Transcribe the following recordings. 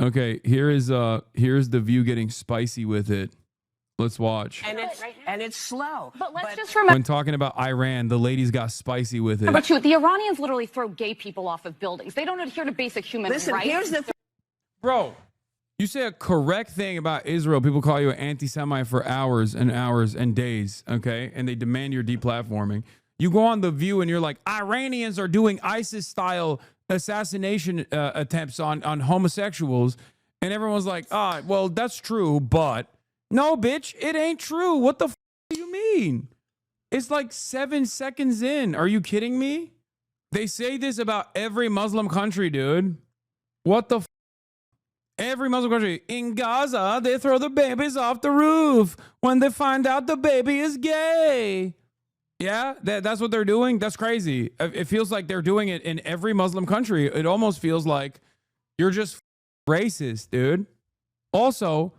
Okay, here's the View getting spicy with it. Let's watch. And it's slow. But let's just remember. When talking about Iran, the ladies got spicy with it. But the Iranians literally throw gay people off of buildings. They don't adhere to basic human rights. Here's the Bro, you say a correct thing about Israel, people call you an anti-Semite for hours and hours and days, okay? And they demand your deplatforming. You go on The View and you're like, Iranians are doing ISIS-style assassination attempts on homosexuals. And everyone's like, well, that's true, but... No, bitch, it ain't true. What the do you mean? It's like 7 seconds in. Are you kidding me? They say this about every Muslim country, dude. What the Every Muslim country. In Gaza, they throw the babies off the roof when they find out the baby is gay. Yeah, that's what they're doing. That's crazy. It feels like they're doing it in every Muslim country. It almost feels like you're just racist, dude. Also,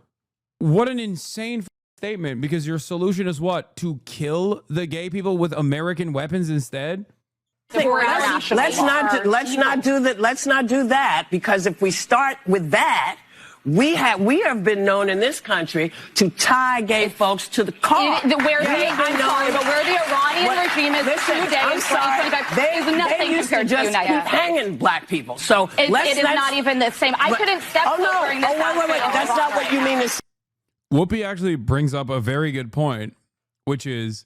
what an insane statement, because your solution is what? To kill the gay people with American weapons instead? Let's not do that, because if we start with that, we have been known in this country to tie gay folks to the car. Where the Iranian regime is today in 2025 is nothing compared to the United States. Keep hanging black people. So it is not even the same. I couldn't step foot during this. Wait. That's not what you mean to say. Whoopi actually brings up a very good point, which is,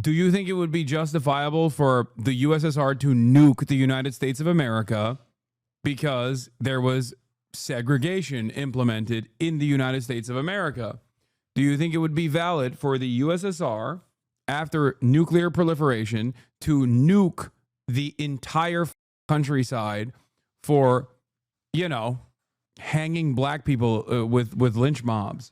do you think it would be justifiable for the USSR to nuke the United States of America because there was segregation implemented in the United States of America? Do you think it would be valid for the USSR, after nuclear proliferation, to nuke the entire countryside for, hanging black people with lynch mobs?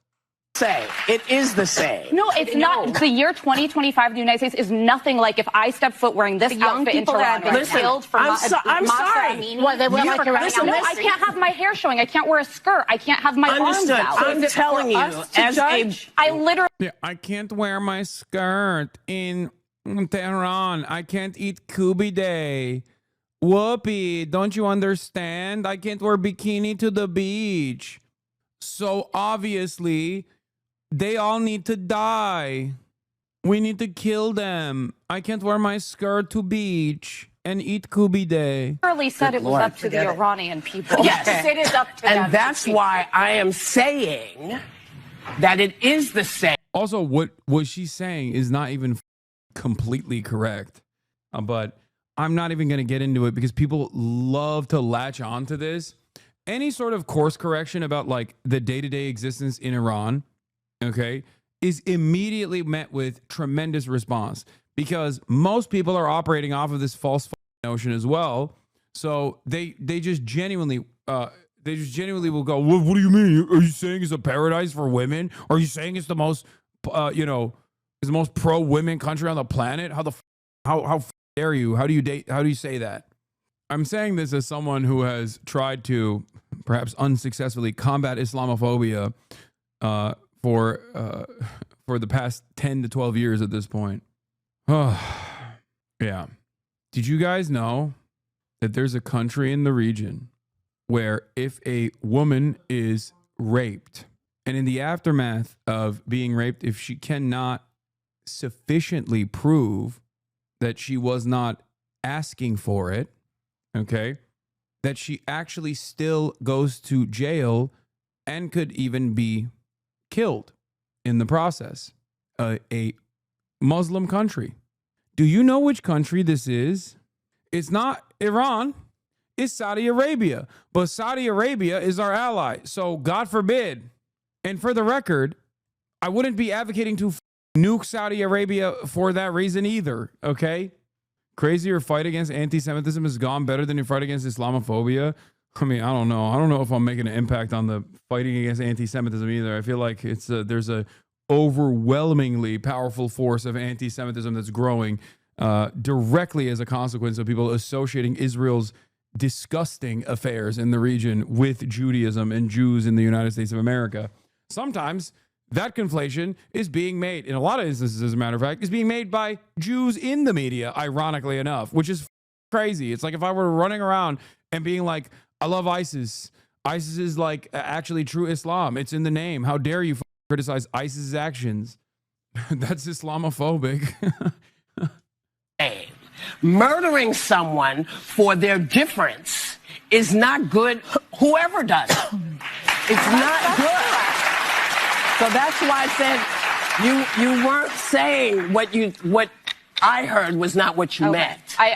It is the same. No, it's not. The year 2025 in the United States is nothing like if I step foot wearing this outfit in Toronto. I'm sorry. I can't have my hair showing. I can't wear a skirt. I can't have my arms out. I'm telling you, I can't wear my skirt in Tehran. I can't eat Kubi Day. Whoopi, don't you understand? I can't wear bikini to the beach. So obviously, they all need to die. We need to kill them. I can't wear my skirt to beach and eat Kubi Day. Early said it was up to the Iranian people. Yes, it is up to them. And that's why I am saying that it is the same. Also, what she's saying is not even completely correct. But I'm not even going to get into it because people love to latch on to this. Any sort of course correction about like the day-to-day existence in Iran, okay, is immediately met with tremendous response, because most people are operating off of this false notion as well. So they just genuinely will go, what do you mean? Are you saying it's a paradise for women? Are you saying it's the most is the most pro-women country on the planet? How dare you? How do you say that? I'm saying this as someone who has tried to, perhaps unsuccessfully, combat Islamophobia for the past 10 to 12 years at this point. Yeah. Did you guys know that there's a country in the region where if a woman is raped, and in the aftermath of being raped, if she cannot sufficiently prove that she was not asking for it, okay, that she actually still goes to jail and could even be killed in the process? A Muslim country. Do you know which country this is? It's not Iran. It's Saudi Arabia. But Saudi Arabia is our ally. So God forbid. And for the record, I wouldn't be advocating to nuke Saudi Arabia for that reason either, okay? Crazy, your fight against anti-Semitism has gone better than your fight against Islamophobia. I mean, I don't know. I don't know if I'm making an impact on the fighting against anti-Semitism either. I feel like there's a overwhelmingly powerful force of anti-Semitism that's growing directly as a consequence of people associating Israel's disgusting affairs in the region with Judaism and Jews in the United States of America. Sometimes that conflation is being made, in a lot of instances, as a matter of fact, is being made by Jews in the media, ironically enough, which is crazy. It's like if I were running around and being like, I love ISIS, ISIS is like actually true Islam. It's in the name. How dare you criticize ISIS's actions? That's Islamophobic. Murdering someone for their difference is not good. Whoever does it, it's not good. So that's why I said you weren't saying what I heard was not what you meant. I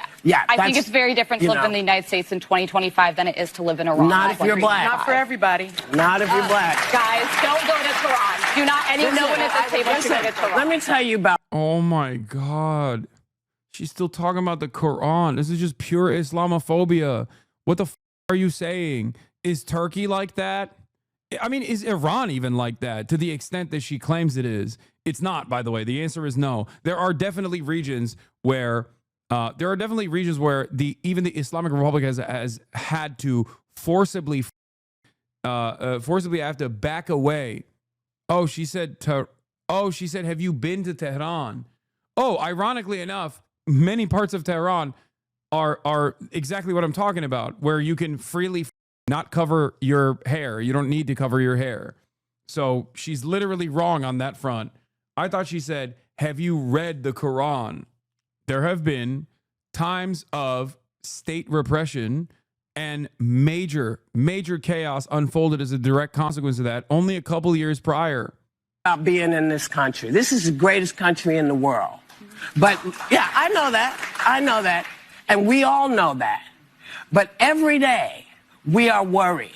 think it's very different to live in the United States in 2025 than it is to live in Iran. Not if you're black. Not for everybody. Not if you're black. Guys, don't go to Tehran. Do not anyone at this table should go to Tehran. Let me tell you about. Oh my God. She's still talking about the Quran. This is just pure Islamophobia. What the are you saying? Is Turkey like that? I mean, is Iran even like that to the extent that she claims it is? It's not, by the way. The answer is no. There are definitely regions where even the Islamic Republic has had to forcibly have to back away. Oh, she said, have you been to Tehran? Oh, ironically enough, many parts of Tehran are exactly what I'm talking about, where you can freely not cover your hair. You don't need to cover your hair. So she's literally wrong on that front. I thought she said, have you read the Quran? There have been times of state repression and major chaos unfolded as a direct consequence of that only a couple years prior. About being in this country. This is the greatest country in the world. But yeah, I know that. And we all know that. But every day we are worried.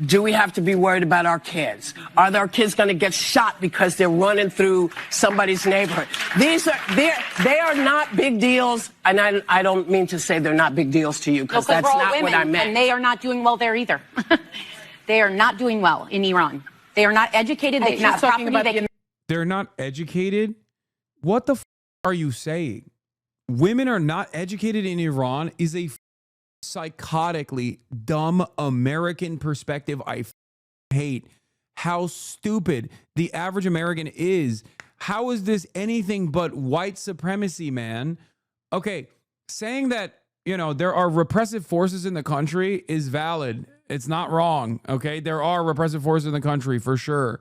Do we have to be worried about our kids? Are our kids going to get shot because they're running through somebody's neighborhood? They are not big deals, and I don't mean to say they're not big deals to you, because that's not what I meant. And they are not doing well there either. They are not doing well in Iran. They are not educated. They not talking about They're not educated? What the are you saying? Women are not educated in Iran is a psychotically dumb American perspective. I hate how stupid the average American is. How is this anything but white supremacy, man? Okay, saying that, there are repressive forces in the country is valid. It's not wrong, okay? There are repressive forces in the country for sure.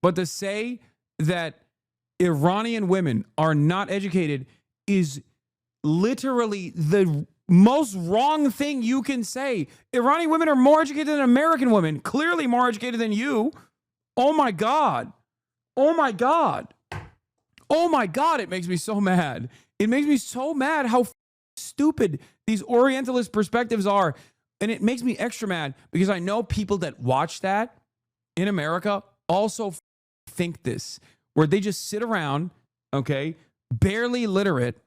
But to say that Iranian women are not educated is literally the most wrong thing you can say. Iranian women are more educated than American women, clearly more educated than you. Oh my God. Oh my God. Oh my God. It makes me so mad. It makes me so mad how stupid these Orientalist perspectives are. And it makes me extra mad because I know people that watch that in America also think this, where they just sit around, okay, barely literate,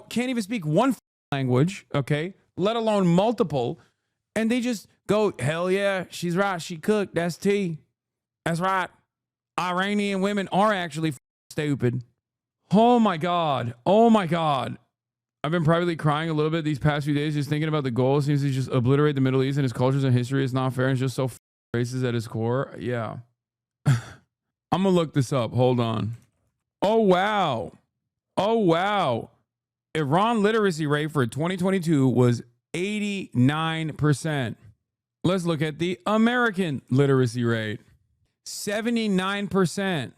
can't even speak one language, okay, let alone multiple, and they just go, hell yeah, she's right, she cooked, that's tea, that's right. Iranian women are actually stupid. Oh my God. I've been privately crying a little bit these past few days just thinking about the goal seems to just obliterate the Middle East and its cultures and history. It's not fair and it's just so racist at its core. Yeah. I'm gonna look this up. Hold on. Oh wow. Iran literacy rate for 2022 was 89%. Let's look at the American literacy rate. 79%.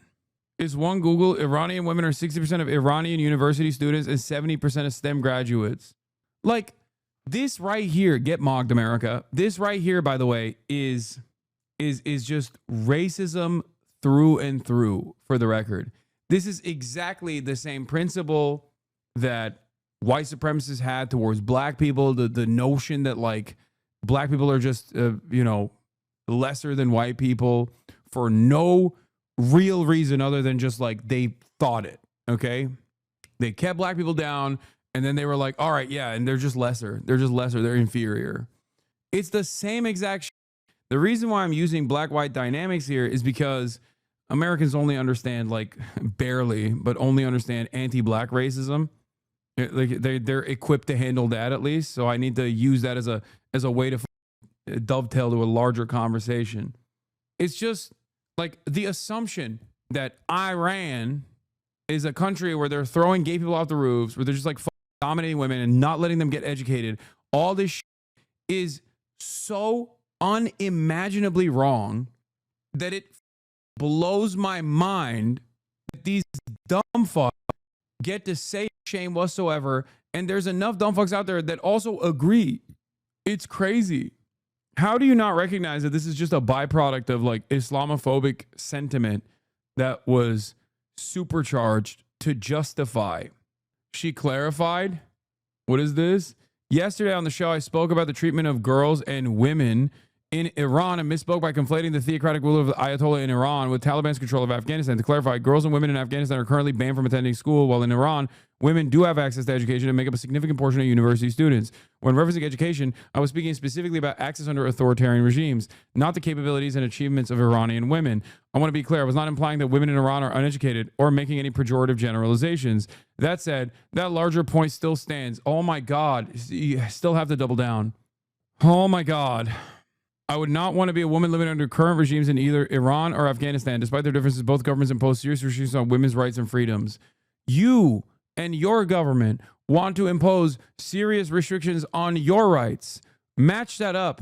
Is one Google. Iranian women are 60% of Iranian university students and 70% of STEM graduates. Like, this right here, get mogged, America. This right here, by the way, is just racism through and through, for the record. This is exactly the same principle that white supremacists had towards black people. The notion that, like, black people are just, lesser than white people for no real reason other than just like they thought it. Okay, they kept black people down and then they were like, all right, yeah, and they're just lesser, they're inferior. It's the same exact shit. The reason why I'm using black-white dynamics here is because Americans only understand, like, barely, but only understand anti-black racism. Like, they're equipped to handle that, at least. So I need to use that as a way to dovetail to a larger conversation. It's just like the assumption that Iran is a country where they're throwing gay people off the roofs, where they're just like dominating women and not letting them get educated. All this is so unimaginably wrong that it blows my mind that these dumb fucks get to say shame whatsoever. And there's enough dumb fucks out there that also agree. It's crazy. How do you not recognize that this is just a byproduct of like Islamophobic sentiment that was supercharged to justify? She clarified. What is this? Yesterday on the show, I spoke about the treatment of girls and women in Iran and misspoke by conflating the theocratic rule of the Ayatollah in Iran with Taliban's control of Afghanistan. To clarify, girls and women in Afghanistan are currently banned from attending school, while in Iran, women do have access to education and make up a significant portion of university students. When referencing education, I was speaking specifically about access under authoritarian regimes, not the capabilities and achievements of Iranian women. I want to be clear, I was not implying that women in Iran are uneducated or making any pejorative generalizations. That said, that larger point still stands. Oh my God, you still have to double down. Oh my God. I would not want to be a woman living under current regimes in either Iran or Afghanistan. Despite their differences, both governments impose serious restrictions on women's rights and freedoms. You and your government want to impose serious restrictions on your rights. Match that up.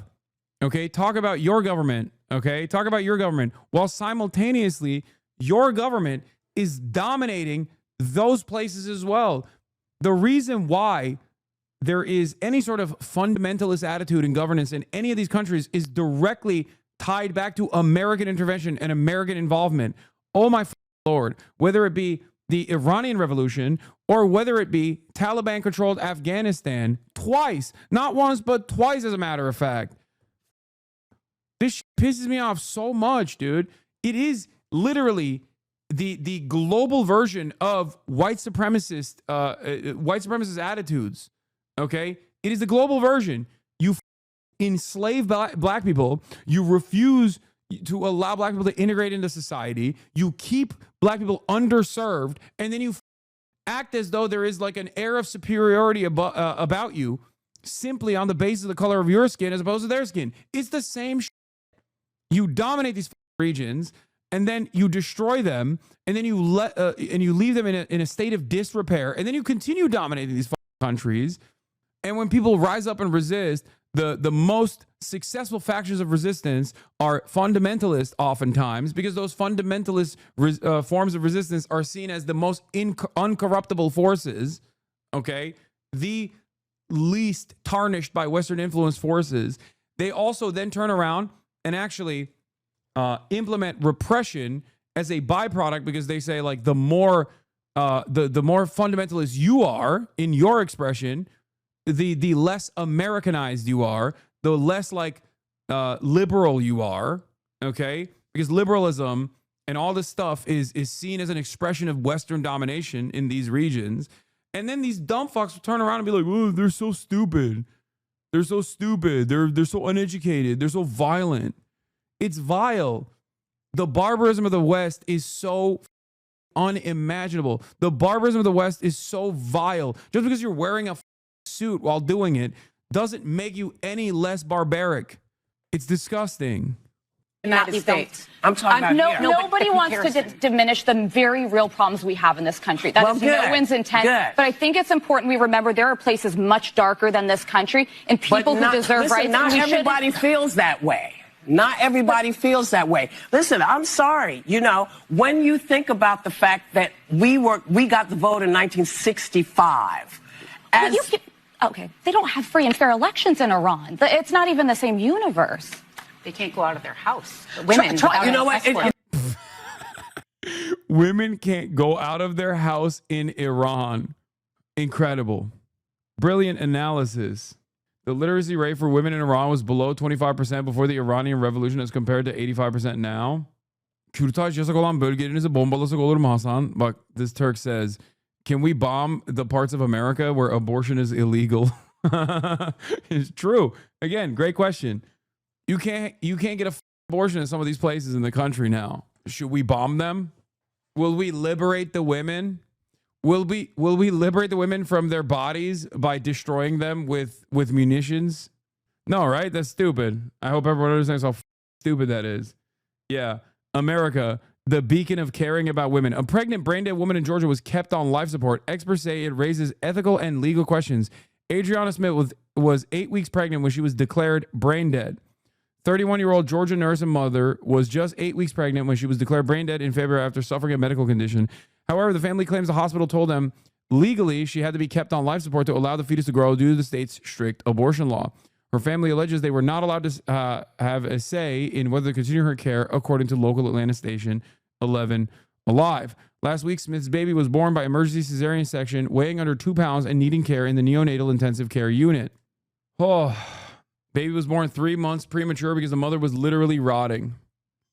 Okay? Talk about your government. Okay? Talk about your government. While simultaneously, your government is dominating those places as well. The reason why there is any sort of fundamentalist attitude in governance in any of these countries is directly tied back to American intervention and American involvement. Oh my Lord, whether it be the Iranian Revolution or whether it be Taliban-controlled Afghanistan, twice, not once, but twice as a matter of fact. This shit pisses me off so much, dude. It is literally the global version of white supremacist attitudes. Okay, it is the global version. You enslave black people. You refuse to allow black people to integrate into society. You keep black people underserved, and then you act as though there is like an air of superiority about you simply on the basis of the color of your skin as opposed to their skin. It's the same shit. You dominate these regions, and then you destroy them, and then you leave them in a state of disrepair, and then you continue dominating these countries. And when people rise up and resist, the most successful factions of resistance are fundamentalist oftentimes, because those fundamentalist forms of resistance are seen as the most uncorruptible forces, okay? The least tarnished by Western influence forces. They also then turn around and actually implement repression as a byproduct, because they say, like, the more fundamentalist you are in your expression, the less Americanized you are, the less like liberal you are, okay? Because liberalism and all this stuff is seen as an expression of Western domination in these regions. And then these dumb fucks will turn around and be like, oh, they're so stupid. They're so stupid. They're so uneducated. They're so violent. It's vile. The barbarism of the West is so unimaginable. The barbarism of the West is so vile. Just because you're wearing a suit while doing it doesn't make you any less barbaric. It's disgusting. United States. I'm talking about here. Nobody wants to diminish the very real problems we have in this country. That is no one's intent. Good. But I think it's important we remember there are places much darker than this country and people who deserve rights. Not everybody feels that way. Not everybody feels that way. Listen, I'm sorry. You know, when you think about the fact that we got the vote in 1965. Okay, they don't have free and fair elections in Iran. It's not even the same universe. They can't go out of their house. Women, you know what? Women can't go out of their house in Iran. Incredible. Brilliant analysis. The literacy rate for women in Iran was below 25% before the Iranian Revolution as compared to 85% now. Hasan. But this Turk says, can we bomb the parts of America where abortion is illegal? It's true. Again, great question. You can't get a abortion in some of these places in the country now. Should we bomb them? Will we liberate the women? Will we liberate the women from their bodies by destroying them with munitions? No, right? That's stupid. I hope everyone understands how stupid that is. Yeah. America, the beacon of caring about women. A pregnant, brain-dead woman in Georgia was kept on life support. Experts say it raises ethical and legal questions. Adriana Smith was 8 weeks pregnant when she was declared brain dead. 31-year-old Georgia nurse and mother was just 8 weeks pregnant when she was declared brain dead in February after suffering a medical condition. However, the family claims the hospital told them legally she had to be kept on life support to allow the fetus to grow due to the state's strict abortion law. Her family alleges they were not allowed to have a say in whether to continue her care, according to local Atlanta station 11 Alive. Last week, Smith's baby was born by emergency cesarean section, weighing under 2 pounds and needing care in the neonatal intensive care unit. Oh, baby was born 3 months premature because the mother was literally rotting.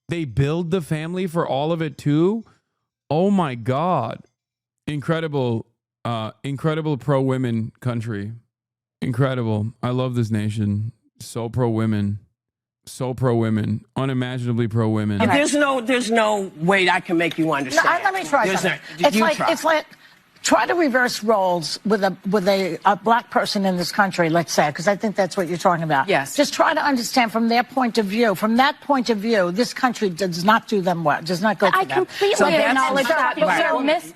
They billed the family for all of it too? Oh my God. Incredible, incredible pro-women country. Incredible. I love this nation. So pro-women. So pro-women. Unimaginably pro-women. Okay. There's no way I can make you understand. No, let me try something. It's like try to reverse roles with a black person in this country, let's say, because I think that's what you're talking about. Yes. Just try to understand from their point of view. From that point of view, this country does not do them well. Does not go to them. I completely acknowledge that.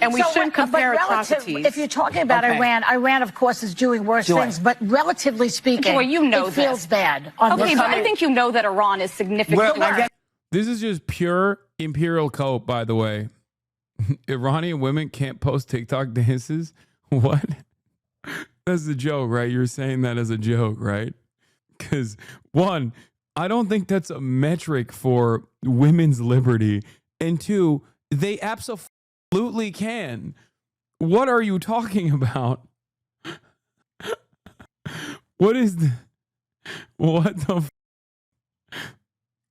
And we shouldn't compare atrocities. If you're talking about Iran, of course, is doing worse things. But relatively speaking, it feels bad. Okay, but I think you know that Iran is significantly worse. This is just pure imperial cope, by the way. Iranian women can't post TikTok dances? What? That's a joke, right? You're saying that as a joke, right? Because, one, I don't think that's a metric for women's liberty. And two, they absolutely can. What are you talking about? What the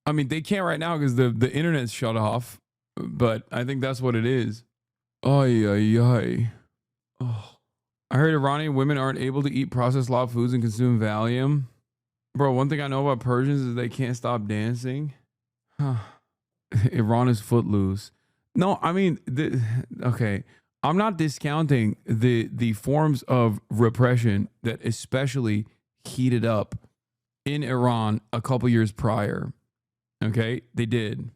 I mean, they can't right now because the internet's shut off. But I think that's what it is. Ay, ay, ay. Oh. I heard Iranian women aren't able to eat processed live foods and consume Valium. Bro, one thing I know about Persians is they can't stop dancing. Iran is footloose. No, I mean, okay. I'm not discounting the forms of repression that especially heated up in Iran a couple years prior. Okay? They did.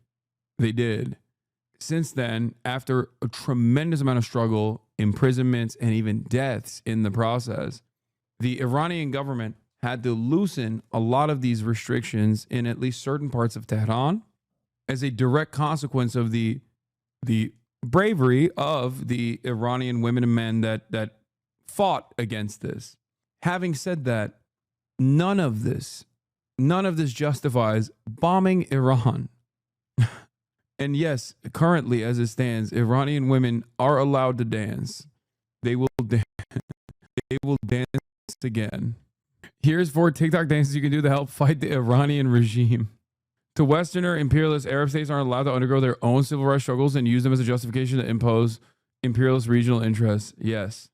Since then, after a tremendous amount of struggle, imprisonments, and even deaths in the process, the Iranian government had to loosen a lot of these restrictions in at least certain parts of Tehran as a direct consequence of the bravery of the Iranian women and men that fought against this. Having said that, none of this justifies bombing Iran. And yes, currently as it stands, Iranian women are allowed to dance. They will dance. They will dance again. Here's 4 TikTok dances you can do to help fight the Iranian regime. To Westerner imperialist Arab states aren't allowed to undergo their own civil rights struggles and use them as a justification to impose imperialist regional interests. Yes.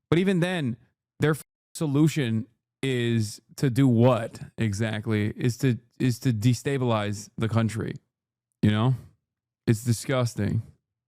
But even then, their solution is to do what exactly? Is to destabilize the country. You know? It's disgusting.